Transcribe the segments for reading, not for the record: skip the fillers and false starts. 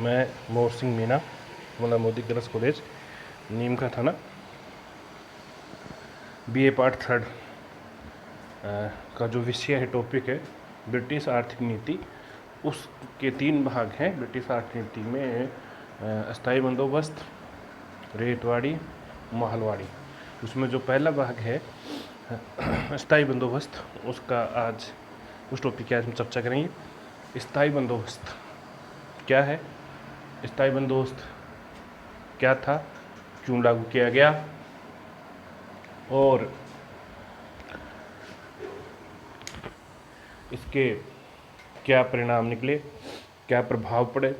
मैं मोर सिंह मीना, मतलब Modi girls college नीम का थाना, बीए पार्ट थर्ड का जो विषय है, टॉपिक है ब्रिटिश आर्थिक नीति। उसके 3 भाग हैं। ब्रिटिश आर्थिक नीति में अस्थायी बंदोबस्त, रेतवाड़ी, महलवाड़ी। उसमें जो पहला भाग है अस्थायी बंदोबस्त, उसका आज उस टॉपिक की आज हम चर्चा करेंगे। स्थायी बंदोबस्त क्या है, स्थायी बंदोबस्त क्या था, क्यों लागू किया गया और इसके क्या परिणाम निकले, क्या प्रभाव पड़े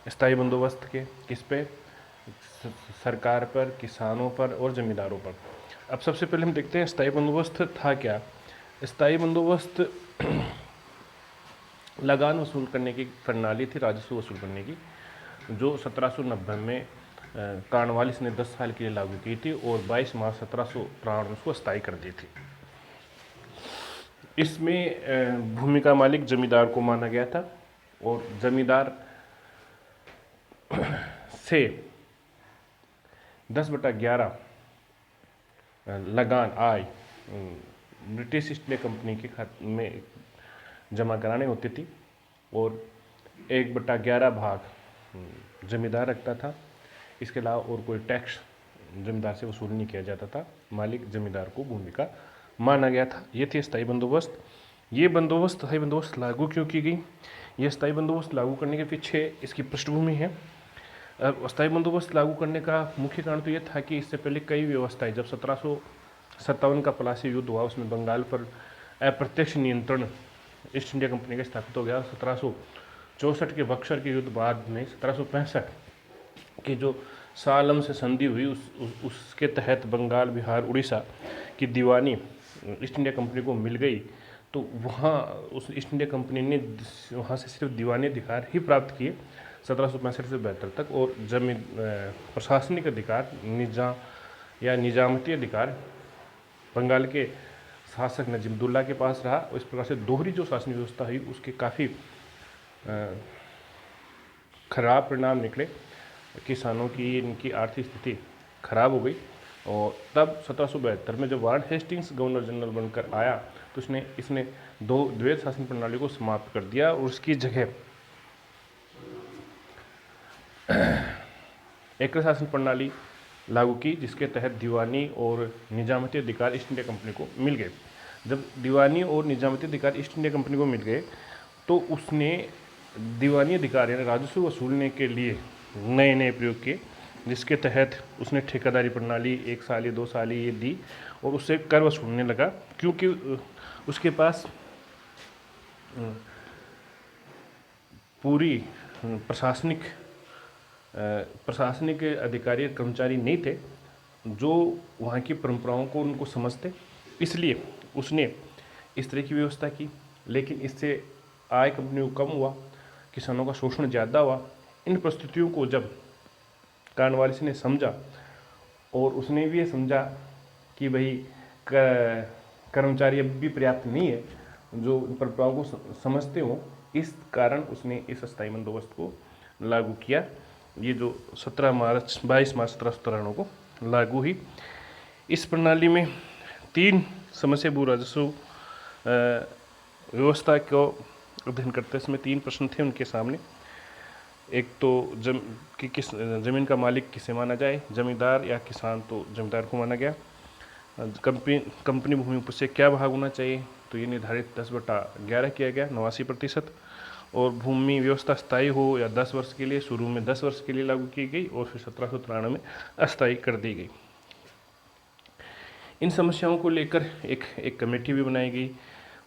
स्थायी बंदोबस्त के, किस पे, सरकार पर, किसानों पर और जमींदारों पर। अब सबसे पहले हम देखते हैं स्थायी बंदोबस्त था क्या। स्थायी बंदोबस्त लगान वसूल करने की प्रणाली थी, राजस्व वसूल करने की, जो 1790 में कॉर्नवालिस ने 10 साल के लिए लागू की थी और 22 मार्च 1753 में उसको स्थायी कर दी थी। इसमें भूमि का मालिक जमींदार को माना गया था और जमींदार से 10/11 लगान आय ब्रिटिश ईस्ट इंडिया कंपनी के खाते में जमा कराने होती थी और 1/11 भाग जमींदार रखता था। इसके अलावा और कोई टैक्स जमींदार से वसूल नहीं किया जाता था। मालिक जमींदार को भूमि का माना गया था। ये थी स्थायी बंदोबस्त। ये बंदोबस्त, स्थायी बंदोबस्त लागू क्यों की गई, ये स्थायी बंदोबस्त लागू करने के पीछे इसकी पृष्ठभूमि है। स्थायी बंदोबस्त लागू करने का मुख्य कारण तो ये था कि इससे पहले कई व्यवस्थाएं, जब 1757 का पलासी युद्ध हुआ, उसमें बंगाल पर अप्रत्यक्ष नियंत्रण ईस्ट इंडिया कंपनी का स्थापित हो गया। 1764 के बक्सर के युद्ध बाद में 1765 की जो सालम से संधि हुई, उसके तहत बंगाल, बिहार, उड़ीसा की दीवानी ईस्ट इंडिया कंपनी को मिल गई। तो वहाँ उस ईस्ट इंडिया कंपनी ने वहाँ से सिर्फ दीवानी अधिकार ही प्राप्त किए 1765 से 72 तक, और जमीन प्रशासनिक अधिकार, निजामती अधिकार बंगाल के शासक नजीमुद्दौला के पास रहा। इस प्रकार से दोहरी जो शासन व्यवस्था हुई, उसके काफ़ी खराब परिणाम निकले। किसानों की, इनकी आर्थिक स्थिति खराब हो गई और तब 1772 में जब वार्ड हेस्टिंग्स गवर्नर जनरल बनकर आया, तो इसने द्वैध शासन प्रणाली को समाप्त कर दिया और उसकी जगह एकल शासन प्रणाली लागू की, जिसके तहत दीवानी और निजामती अधिकार ईस्ट इंडिया कंपनी को मिल गए। जब दीवानी और निजामती अधिकार ईस्ट इंडिया कंपनी को मिल गए, तो उसने दीवानी अधिकार यानी राजस्व वसूलने के लिए नए नए प्रयोग किए, जिसके तहत उसने ठेकेदारी प्रणाली 1 साल या 2 साल ये दी और उससे कर वसूलने लगा, क्योंकि उसके पास पूरी प्रशासनिक अधिकारी कर्मचारी नहीं थे जो वहाँ की परंपराओं को उनको समझते। इसलिए उसने इस तरह की व्यवस्था की, लेकिन इससे आय कंपनी को कम हुआ, किसानों का शोषण ज़्यादा हुआ। इन परिस्थितियों को जब कॉर्नवालिस ने समझा और उसने भी ये समझा कि भाई कर्मचारी अब भी पर्याप्त नहीं है जो परंपराओं को समझते हों, इस कारण उसने इस अस्थायी बंदोबस्त को लागू किया। ये जो 22 मार्च 1793 को लागू हुई। इस प्रणाली में 3 समस्या भू राजस्व व्यवस्था को अध्ययन करते समय 3 प्रश्न थे उनके सामने। एक तो किस जमीन का मालिक किसे माना जाए, जमींदार या किसान, तो जमींदार को माना गया। कंपनी भूमि पर से क्या भाग होना चाहिए, तो ये निर्धारित 10/11 किया गया, 89%। और भूमि व्यवस्था स्थायी हो या 10 वर्ष के लिए, शुरू में 10 वर्ष के लिए लागू की गई और फिर 1793 में अस्थायी कर दी गई। इन समस्याओं को लेकर एक कमेटी भी बनाई गई।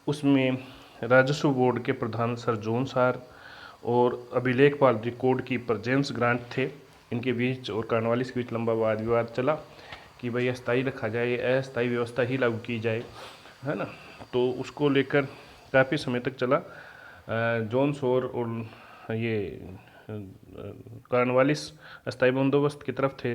उसमें राजस्व बोर्ड के प्रधान सर जॉन सार और अभिलेखपाल रिकॉर्ड कीपर जेम्स ग्रांट थे। इनके बीच और कॉर्नवालिस के बीच लंबा वाद विवाद चला कि भाई अस्थायी रखा जाए, अस्थायी व्यवस्था ही लागू की जाए, है ना। तो उसको लेकर काफ़ी समय तक चला। जॉन सोर और ये कॉर्नवालिस अस्थायी बंदोबस्त की तरफ थे,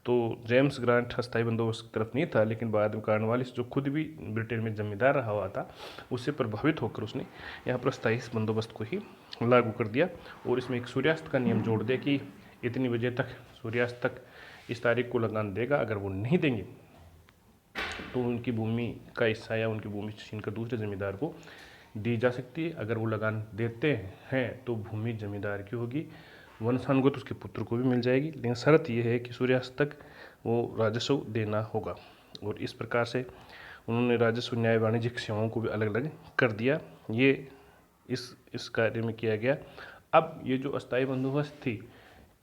तो जेम्स ग्रांट अस्थायी बंदोबस्त की तरफ नहीं था। लेकिन बाद में कॉर्नवालिस, जो खुद भी ब्रिटेन में जमींदार रहा हुआ था, उससे प्रभावित होकर उसने यहाँ पर अस्थायी बंदोबस्त को ही लागू कर दिया और इसमें एक सूर्यास्त का नियम जोड़ दिया कि इतनी बजे तक, सूर्यास्त तक इस तारीख को लगान देगा। अगर वो नहीं देंगे तो उनकी भूमि का हिस्सा या उनकी भूमि छीन कर दूसरे जमींदार को दी जा सकती है। अगर वो लगान देते हैं तो भूमि जमींदार की होगी, वन को तो उसके पुत्र को भी मिल जाएगी, लेकिन शर्त यह है कि सूर्यास्त तक वो राजस्व देना होगा। और इस प्रकार से उन्होंने राजस्व न्याय वाणिज्यिक सेवाओं को भी अलग अलग कर दिया। ये इस कार्य में किया गया। अब ये जो अस्थायी बंदोबस्त थी,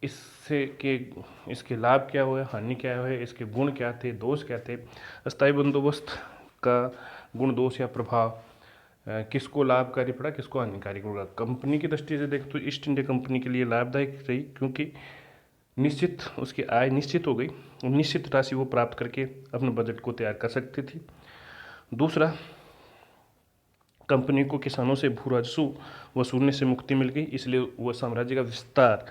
इसके लाभ क्या हुए, हानि क्या हुए, इसके गुण क्या थे, दोष क्या थे। अस्थायी बंदोबस्त का गुण, दोष या प्रभाव किसको लाभकारी पड़ा, किसको हानिकारी पड़ा। कंपनी की दृष्टि से देखें तो ईस्ट इंडिया कंपनी के लिए लाभदायक रही, क्योंकि निश्चित उसकी आय निश्चित हो गई, निश्चित राशि वो प्राप्त करके अपने बजट को तैयार कर सकती थी। दूसरा, कंपनी को किसानों से भू राजस्व वसूलने से मुक्ति मिल गई, इसलिए वह साम्राज्य का विस्तार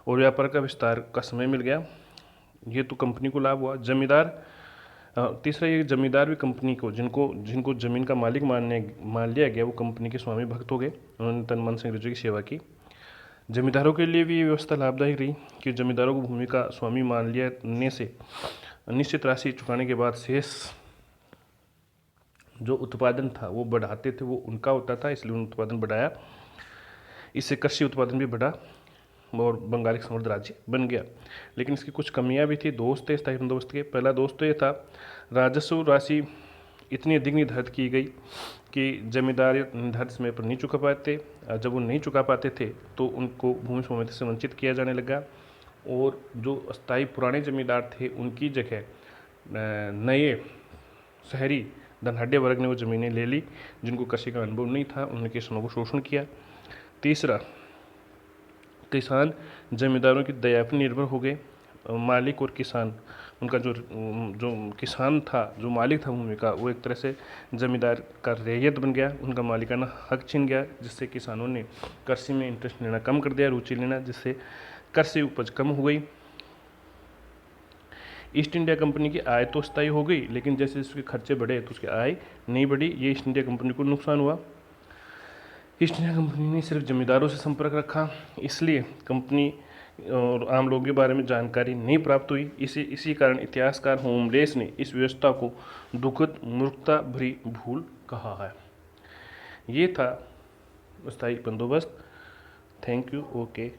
और व्यापार का विस्तार का समय मिल गया। ये तो कंपनी को लाभ हुआ। जमींदार, तीसरा, ये जमींदार भी कंपनी को, जिनको जमीन का मालिक मान लिया गया, वो कंपनी के स्वामी भक्त हो गए। उन्होंने तन मन से अंग्रेजों की सेवा की। जमींदारों के लिए भी ये व्यवस्था लाभदायक रही कि जमींदारों को भूमि का स्वामी मान लेने से निश्चित राशि चुकाने के बाद शेष जो उत्पादन था वो बढ़ाते थे, वो उनका होता था, इसलिए उन्होंने उत्पादन बढ़ाया। इससे कृषि उत्पादन भी बढ़ा और बंगाल एक समृद्ध राज्य बन गया। लेकिन इसकी कुछ कमियां भी थी। दोष थे स्थायी बंदोबस्त के। पहला दोष तो ये था, राजस्व राशि इतनी अधिक निर्धारित की गई कि जमींदार निर्धारित समय पर नहीं चुका पाते। जब वो नहीं चुका पाते थे तो उनको भूमि स्वामित्व से वंचित किया जाने लगा, और जो अस्थायी पुराने जमींदार थे उनकी जगह नए शहरी धनाढ़ वर्ग ने वो ज़मीनें ले ली, जिनको कृषि का अनुभव नहीं था। उन्होंने किसानों को शोषण किया। तीसरा, किसान जमींदारों की दया पर निर्भर हो गए। मालिक और किसान, उनका जो किसान था, जो मालिक था भूमि का, वो एक तरह से जमींदार का रैयत बन गया, उनका मालिकाना हक छीन गया, जिससे किसानों ने कृषि में इंटरेस्ट लेना कम कर दिया, रुचि लेना, जिससे कृषि उपज कम हो गई। ईस्ट इंडिया कंपनी की आय तो स्थायी हो गई, लेकिन जैसे उसके खर्चे बढ़े तो उसकी आय नहीं बढ़ी। ये ईस्ट इंडिया कंपनी को नुकसान हुआ। ईस्ट इंडिया कंपनी ने सिर्फ जमींदारों से संपर्क रखा, इसलिए कंपनी और आम लोगों के बारे में जानकारी नहीं प्राप्त हुई। इसी कारण इतिहासकार होमलेस ने इस व्यवस्था को दुखद मूर्खता भरी भूल कहा है। ये था अस्थायी बंदोबस्त। Thank you. ओके।